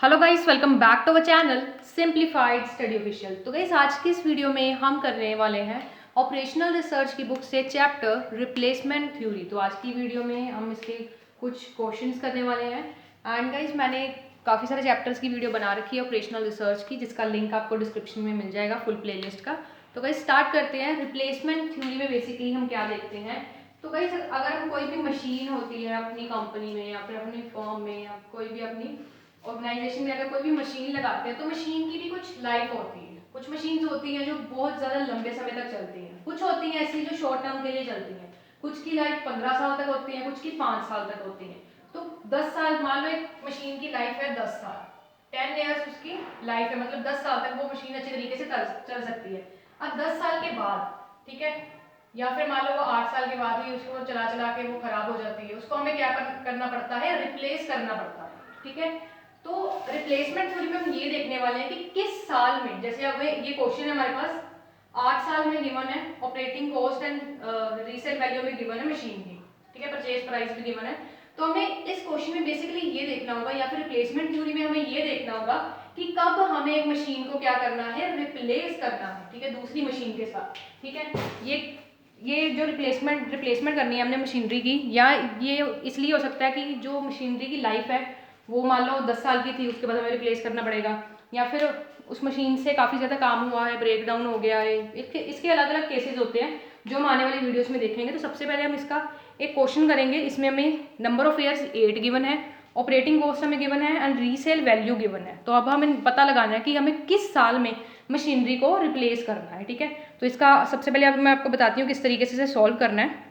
Hello guys, welcome back to our channel simplified study official. तो guys आज की इस वीडियो में हम करने वाले हैं ऑपरेशनल रिसर्च की बुक से चैप्टर रिप्लेसमेंट थ्योरी। तो आज की वीडियो में हम इसके कुछ क्वेश्चंस करने वाले हैं। एंड गाइस मैंने काफ़ी सारे चैप्टर्स की वीडियो बना रखी है ऑपरेशनल रिसर्च की, जिसका लिंक आपको डिस्क्रिप्शन में मिल जाएगा फुल प्लेलिस्ट का। तो गाइस स्टार्ट करते हैं। रिप्लेसमेंट थ्योरी में बेसिकली हम क्या देखते हैं, तो गाइस अगर हम कोई भी मशीन होती है अपनी कंपनी में या फिर अपनी फर्म में या कोई भी अपनी ऑर्गेनाइजेशन में अगर कोई भी मशीन लगाते हैं तो मशीन की भी कुछ लाइफ होती है। कुछ मशीन्स होती हैं जो बहुत ज़्यादा लंबे समय तक चलती हैं, कुछ होती हैं ऐसी जो शॉर्ट टर्म के लिए चलती हैं। कुछ की लाइफ 15 साल तक होती है, कुछ की 5 साल तक होती है। तो 10 साल, मान लो एक मशीन की लाइफ है 10 साल, 10 ईयर्स उसकी लाइफ है, मतलब 10 साल तक वो मशीन अच्छे तरीके से चल सकती है। अब 10 साल के बाद, ठीक है, या फिर मान लो वो 8 साल के बाद ही उसको चला चला के वो खराब हो जाती है, उसको हमें क्या करना पड़ता है, रिप्लेस करना पड़ता है। ठीक है, तो रिप्लेसमेंट थ्योरी में हम ये देखने वाले हैं कि किस साल में, जैसे अब ये क्वेश्चन है हमारे पास 8 साल में गिवन है, operating cost and resale value में गिवन है मशीन की, ठीक है, परचेज प्राइस भी गिवन है। तो हमें इस क्वेश्चन में बेसिकली ये देखना होगा, या फिर रिप्लेसमेंट थ्योरी में हमें ये देखना होगा कि कब हमें एक मशीन को क्या करना है, रिप्लेस करना है, ठीक है, दूसरी मशीन के साथ। ठीक है, ये जो रिप्लेसमेंट करनी है हमने मशीनरी की, या ये इसलिए हो सकता है कि जो मशीनरी की लाइफ है वो मान लो 10 साल की थी, उसके बाद हमें रिप्लेस करना पड़ेगा, या फिर उस मशीन से काफ़ी ज़्यादा काम हुआ है, ब्रेक डाउन हो गया है। इसके अलग अलग केसेस होते हैं जो हम आने वाली वीडियोस में देखेंगे। तो सबसे पहले हम इसका एक क्वेश्चन करेंगे। इसमें हमें नंबर ऑफ ईयर्स 8 गिवन है, ऑपरेटिंग कॉस्ट हमें गिवन है एंड रीसेल वैल्यू गिवन है। तो अब हमें पता लगाना है कि हमें किस साल में मशीनरी को रिप्लेस करना है। ठीक है, तो इसका सबसे पहले अब मैं आपको बताती हूँ किस तरीके से इसे सॉल्व करना है।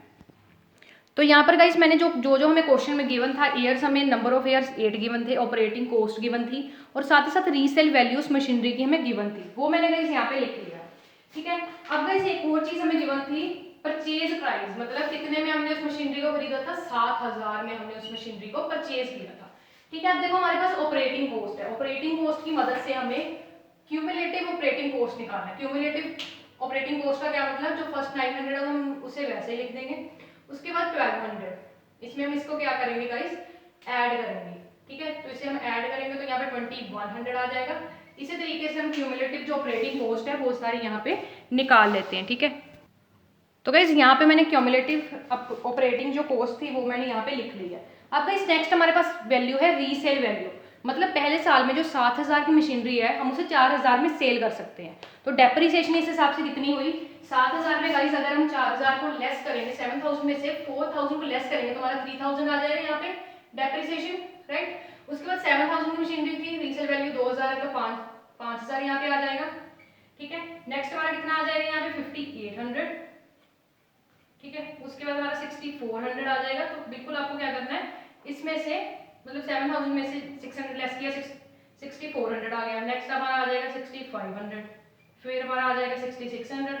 तो यहाँ पर गाइस मैंने जो हमें क्वेश्चन में गिवन था, ईयर्स हमें नंबर ऑफ ईयर्स 8 गिवन थे, ऑपरेटिंग कॉस्ट गिवन थी, और साथ ही साथ रीसेल वैल्यूज मशीनरी की हमें गिवन थी, वो मैंने गाइस यहाँ पे लिख लिया। ठीक है, अब गाइस एक और चीज हमें गिवन थी, परचेज प्राइस, मतलब कितने में हमने उस मशीनरी को खरीदा था, 7,000 में हमने उस मशीनरी को परचेज किया था। ठीक है, अब देखो हमारे पास ऑपरेटिंग कॉस्ट है, ऑपरेटिंग कॉस्ट की मदद से हमें क्यूमुलेटिव ऑपरेटिंग कॉस्ट निकालना है। क्यूमुलेटिव ऑपरेटिंग कॉस्ट का क्या मतलब, जो फर्स्ट 900 है हम उसे वैसे ही लिख देंगे, उसके बाद 1200, इसमें हम इसको क्या करेंगे गाइस, ऐड करेंगे। ठीक है, तो इसे हम ऐड करेंगे तो यहाँ पे 2100 आ जाएगा। इसी तरीके से हम क्यूमुलेटिव जो ऑपरेटिंग कॉस्ट है वो सारी यहाँ पे निकाल लेते हैं। ठीक है, तो गाइस यहाँ पे मैंने क्यूमुलेटिव ऑपरेटिंग जो कॉस्ट थी वो मैंने यहाँ पे लिख ली है। अब गाइस नेक्स्ट हमारे पास वैल्यू है रीसेल वैल्यू, मतलब पहले साल में जो 7,000 की मशीनरी है हम उसे 4,000 में सेल कर सकते हैं। तो डेप्रिसिएशन इस हिसाब से कितनी हुई, 7,000 में गाइस अगर हम 4,000 को लेस करेंगे, 7,000 में से 4,000 को लेस करेंगे तो हमारा 3,000 आ जाएगा यहाँ पे डेप्रिसिएशन, राइट। उसके बाद 7,000 की मशीनरी थी, रीसेल वैल्यू 2,000 है तो 5,000 यहाँ पे आ जाएगा। ठीक है, नेक्स्ट हमारा कितना आ जाएगा यहाँ पे 5,800। ठीक है, उसके बाद हमारा 6,400 आ जाएगा। तो बिल्कुल आपको क्या करना है, इसमें से मतलब 7,000 में से 600 लेस किया, 6,400 आ गया। नेक्स्ट हमारा आ जाएगा 6,500, फिर हमारा आ जाएगा 6,600,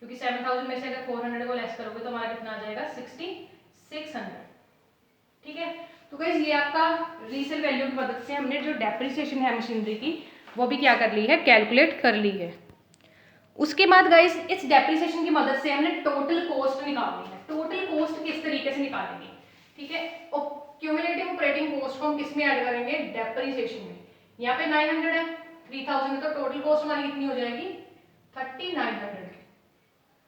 क्योंकि 7,000 में से अगर 400 को लेस करोगे तो हमारा कितना आ जाएगा 6,600। ठीक है, तो गाइस ये आपका रीसेल वैल्यू की मदद से हमने जो डेप्रिसिएशन है मशीनरी की वो भी क्या कर ली है, कैलकुलेट कर ली है। उसके बाद गाइस इस डेप्रिसिएशन की मदद से हमने टोटल कॉस्ट निकालनी है। टोटल कॉस्ट किस तरीके से निकालेंगे, ठीक है, क्यूमुलेटिव ऑपरेटिंग कॉस्ट को हम किस में ऐड करेंगे, डेप्रिसिएशन में। यहाँ पे 900 है, 3,000 है, तो टोटल कॉस्ट हमारी कितनी हो जाएगी, 3,900।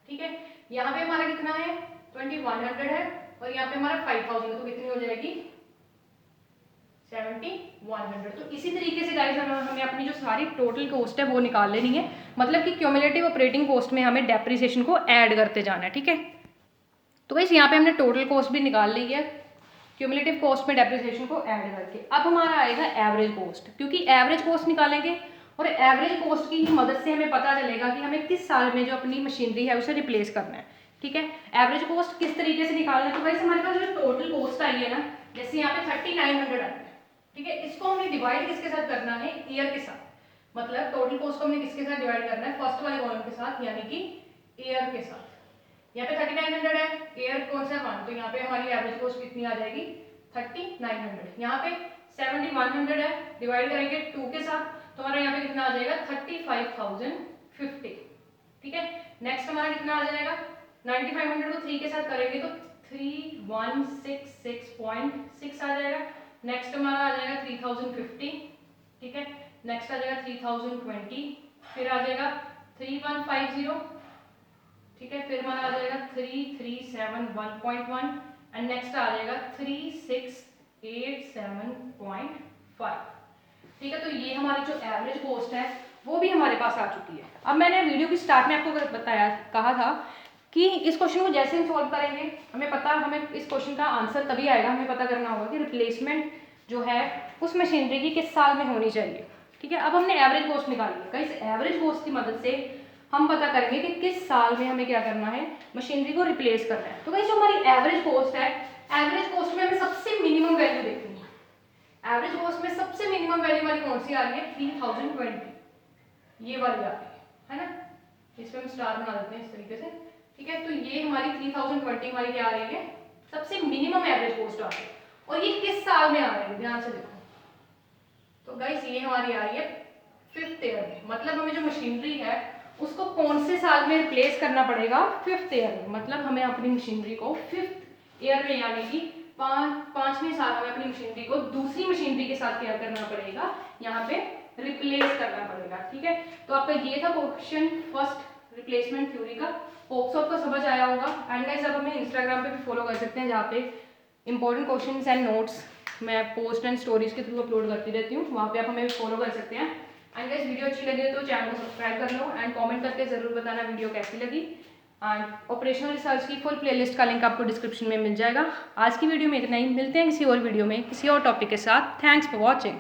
ठीक है, यहाँ पे हमारा कितना है, 2,100 है, और यहाँ पे हमारा 5,000 है, तो कितनी हो जाएगी 7,100। तो इसी तरीके से गाइस हमें अपनी जो सारी टोटल कॉस्ट है वो निकाल लेनी है, मतलब कि क्यूमुलेटिव ऑपरेटिंग कॉस्ट में हमें डेप्रिसिएशन को ऐड करते जाना है। ठीक है, तो गाइस यहाँ पे हमने टोटल कॉस्ट भी निकाल ली है क्यूमुलेटिव कॉस्ट में डेप्रिसिएशन को ऐड करके। अब हमारा आएगा एवरेज कॉस्ट, क्योंकि एवरेज कॉस्ट निकालेंगे और एवरेज कॉस्ट की ही मदद से हमें पता चलेगा कि हमें किस साल में जो अपनी मशीनरी है उसे रिप्लेस करना है। ठीक है, एवरेज कॉस्ट किस तरीके से निकालना है, तो गाइस हमारे पास जो टोटल कॉस्ट आई है ना, जैसे यहाँ पे 3,900 आई है, ठीक है, इसको हमने डिवाइड किसके साथ करना है, ईयर के साथ। मतलब टोटल कॉस्ट को हमने किसके साथ डिवाइड करना है, फर्स्ट वाले कॉलम के साथ, यानी कि ईयर के साथ। यहाँ पे 3,900 है, ईयर कौन सा 1, तो यहाँ पे हमारी एवरेज कॉस्ट कितनी आ जाएगी 3,900। यहाँ पे 7,100 है, डिवाइड करेंगे 2 के साथ तो हमारा यहाँ पे कितना आ जाएगा 35,050। ठीक है, नेक्स्ट हमारा कितना आ जाएगा 9,500 को 3 के साथ करेंगे तो 3,166.6 आ जाएगा। नेक्स्ट हमारा आ जाएगा 3,050, ठीक है। नेक्स्ट आ जाएगा 3020, फिर आ जाएगा 3150, ठीक है। फिर हमारा आ जाएगा 3371.1 एंड नेक्स्ट आ जाएगा 3687.5, ठीक है। तो ये हमारी जो एवरेज कॉस्ट है वो भी हमारे पास आ चुकी है। अब मैंने वीडियो की स्टार्ट में आपको बताया कहा था कि इस क्वेश्चन को जैसे हम सॉल्व करेंगे हमें इस क्वेश्चन का आंसर तभी आएगा, हमें पता करना होगा कि रिप्लेसमेंट जो है उस मशीनरी की किस साल में होनी चाहिए, ठीक है। अब हमने एवरेज कॉस्ट निकाली है, इस एवरेज कॉस्ट की मदद से हम पता करेंगे कि किस साल में हमें क्या करना है, मशीनरी को रिप्लेस करना है। तो गाइस जो हमारी एवरेज कॉस्ट है, एवरेज कॉस्ट में हमें सबसे मिनिमम वैल्यू देखनी है। एवरेज कॉस्ट में सबसे मिनिमम वैल्यू हमारी कौन सी आ रही है, 3020, ये वाली आ रही है ना। इस पे हम स्टार बना देते हैं इस तरीके से, ठीक है। तो ये हमारी 3020 हमारी क्या आ रही है, सबसे मिनिमम एवरेज कॉस्ट आ रही है। और ये किस साल में आ रही है, ध्यान से देखो। तो गाइस ये हमारी आ रही है 5th ईयर में, मतलब हमें जो मशीनरी है उसको कौन से साल में रिप्लेस करना पड़ेगा, 5th ईयर में। मतलब हमें अपनी मशीनरी को 5th ईयर में यानी कि 5वें साल हमें अपनी मशीनरी को दूसरी मशीनरी के साथ क्या करना पड़ेगा, यहाँ पे रिप्लेस करना पड़ेगा, ठीक है। तो आपका ये था क्वेश्चन फर्स्ट रिप्लेसमेंट थ्योरी का। होप्स आपको समझ आया होगा। एंड गाइस आप हमें इंस्टाग्राम पे भी फॉलो कर सकते हैं, जहाँ पे इंपॉर्टेंट क्वेश्चंस एंड नोट्स मैं पोस्ट एंड स्टोरीज के थ्रू अपलोड करती रहती हूँ, वहाँ पे आप हमें फॉलो कर सकते हैं। एंड गाइस वीडियो अच्छी लगी तो चैनल को सब्सक्राइब कर लो एंड कमेंट करके जरूर बताना वीडियो कैसी लगी। एंड ऑपरेशनल रिसर्च की फुल प्लेलिस्ट का लिंक आपको डिस्क्रिप्शन में मिल जाएगा। आज की वीडियो में इतना ही, मिलते हैं किसी और वीडियो में किसी और टॉपिक के साथ। Thanks for watching.